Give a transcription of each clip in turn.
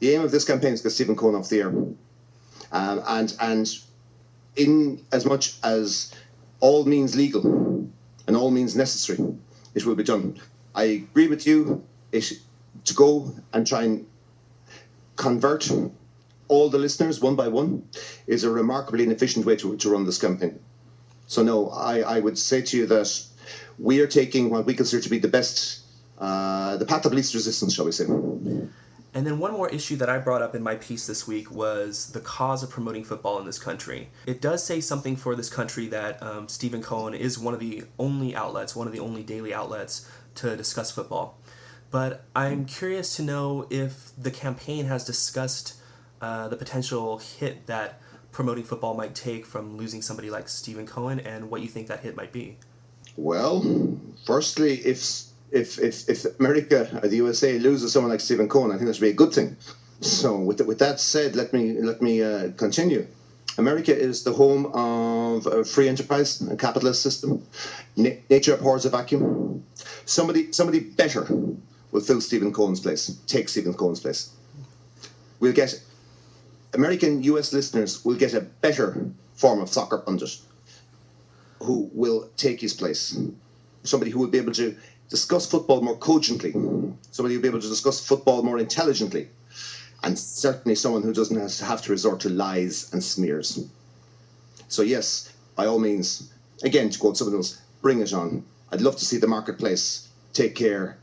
The aim of this campaign is to get Stephen Cohen off the air. And in as much as all means legal and all means necessary, it will be done. I agree with you. To go and try and convert all the listeners one by one is a remarkably inefficient way to run this campaign. So no, I would say to you that we are taking what we consider to be the best, the path of least resistance, shall we say. And then one more issue that I brought up in my piece this week was the cause of promoting football in this country. It does say something for this country that Stephen Cohen is one of the only daily outlets to discuss football. But I'm curious to know if the campaign has discussed the potential hit that promoting football might take from losing somebody like Stephen Cohen, and what you think that hit might be. Well, firstly, if America or the USA loses someone like Stephen Cohen, I think that should be a good thing. So with that said, let me continue. America is the home of a free enterprise, a capitalist system. Nature abhors a vacuum. Somebody better will fill Stephen Cohen's place, take Stephen Cohen's place. We'll get American US listeners will get a better form of soccer pundit who will take his place. Somebody who will be able to discuss football more cogently. Somebody who will be able to discuss football more intelligently. And certainly someone who doesn't have to resort to lies and smears. So yes, by all means, again, to quote someone else, bring it on. I'd love to see the marketplace take care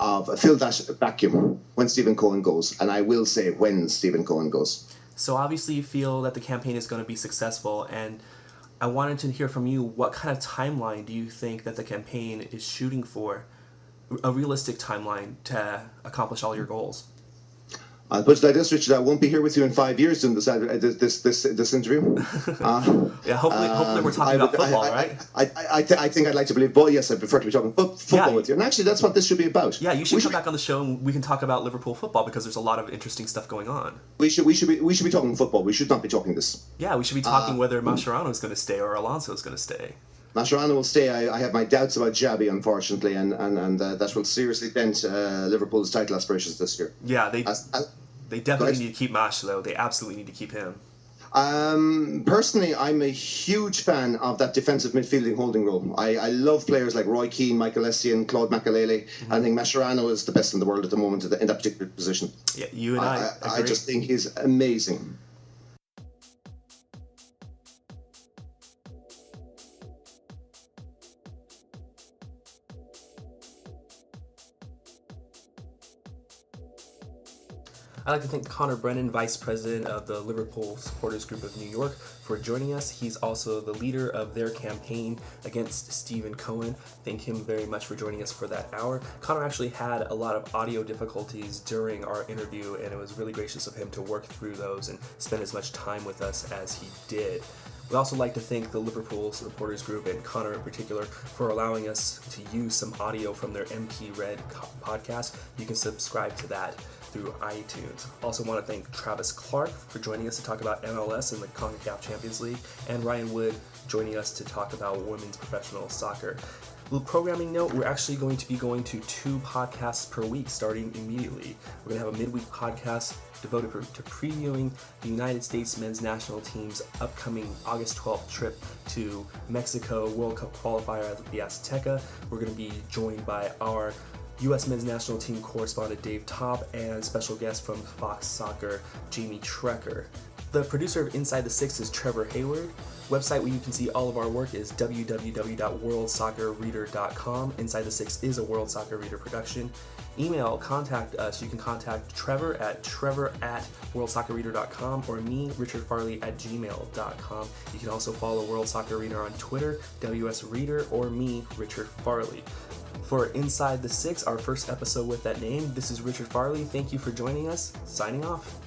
of fill that vacuum when Stephen Cohen goes. And I will say when Stephen Cohen goes. So obviously you feel that the campaign is going to be successful, and I wanted to hear from you, what kind of timeline do you think that the campaign is shooting for, a realistic timeline to accomplish all your goals? I'll put it like this, Richard. I won't be here with you in 5 years doing this interview. Yeah, hopefully we're talking about football, right? I think I'd like to believe, but yes, I prefer to be talking football with you. And actually, that's what this should be about. Yeah, you should come back on the show and we can talk about Liverpool football, because there's a lot of interesting stuff going on. We should be talking football. We should not be talking this. Yeah, we should be talking whether Mascherano is going to stay or Alonso is going to stay. Mascherano will stay. I have my doubts about Xabi, unfortunately, and that will seriously dent Liverpool's title aspirations this year. Yeah, they definitely need to keep Mash, though. They absolutely need to keep him. Personally, I'm a huge fan of that defensive midfielding holding role. I love players like Roy Keane, Michael Essien, Claude Makelele. Mm-hmm. I think Mascherano is the best in the world at the moment in that particular position. Yeah, you and I agree. I just think he's amazing. I'd like to thank Conor Brennan, Vice President of the Liverpool Supporters Group of New York, for joining us. He's also the leader of their campaign against Stephen Cohen. Thank him very much for joining us for that hour. Conor actually had a lot of audio difficulties during our interview, and it was really gracious of him to work through those and spend as much time with us as he did. We'd also like to thank the Liverpool Supporters Group, and Conor in particular, for allowing us to use some audio from their MP Red podcast. You can subscribe to that through iTunes. Also want to thank Travis Clark for joining us to talk about MLS and the CONCACAF Champions League, and Ryan Wood joining us to talk about women's professional soccer. Little programming note, we're actually going to be going to 2 podcasts per week starting immediately. We're going to have a midweek podcast devoted to previewing the United States men's national team's upcoming August 12th trip to Mexico World Cup qualifier at the Azteca. We're going to be joined by our U.S. men's national team correspondent Dave Top and special guest from Fox Soccer, Jamie Trecker. The producer of Inside the Six is Trevor Hayward. Website where you can see all of our work is www.worldsoccerreader.com. Inside the Six is a World Soccer Reader production. Email, contact us. You can contact Trevor at worldsoccerreader.com or me, richardfarley@gmail.com. You can also follow World Soccer Reader on Twitter, WS Reader, or me, Richard Farley. For Inside the Six, our first episode with that name, this is Richard Farley. Thank you for joining us. Signing off.